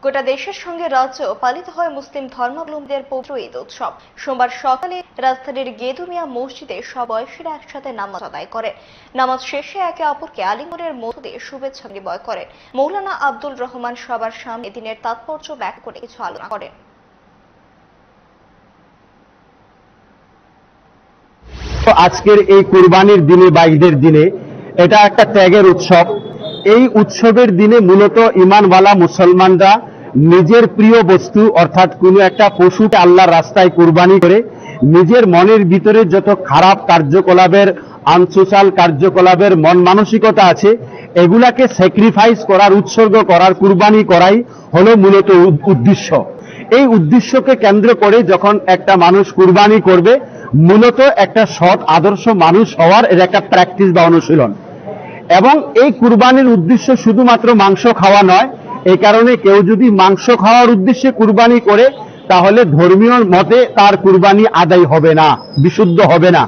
গোটা দেশের সঙ্গে রাজ্য পালিত হয় মুসলিম ধর্মাবলম্বীদের পবিত্র ঈদ উৎসব। সোমবার সকালে রাজধানীর গেদুমিয়া মসজিদে সব বয়সীরা একসাথে নামাজ আদায় করেন। নামাজ শেষে একে অপরকে আলিঙ্গনের মধ্য দিয়ে শুভেচ্ছা বিনিময় করেন। মৌলানা আব্দুল রহমান সবার সামনে দিনের তাৎপর্য ব্যাখ্যা করে কিছু আলোচনা করেন। আজকের এই কুরবানির দিনে বা ঈদের দিনে এটা একটা ত্যাগের উৎসব। এই উৎসবের দিনে মূলত ঈমানওয়ালা মুসলমানরা নিজের প্রিয় বস্তু অর্থাৎ কোনো একটা পশুকে আল্লাহর রাস্তায় কুরবানি করে নিজের মনের ভিতরে যত খারাপ কার্যকলাপের আনসোশাল কার্যকলাপের মন মানসিকতা আছে এগুলাকে স্যাক্রিফাইস করার, উৎসর্গ করার, কুরবানি করাই হলো মূলত উদ্দেশ্য। এই উদ্দেশ্যকে কেন্দ্র করে যখন একটা মানুষ কুরবানি করবে মূলত একটা সৎ আদর্শ মানুষ হওয়ার এর একটা প্র্যাকটিস বা অনুশীলন। এবং এই কুরবানির উদ্দেশ্য শুধুমাত্র মাংস খাওয়া নয়। এই কারণে কেউ যদি মাংস খাওয়ার উদ্দেশ্যে কুরবানি করে তাহলে ধর্মীয় মতে তার কুরবানি আদায় হবে না, বিশুদ্ধ হবে না।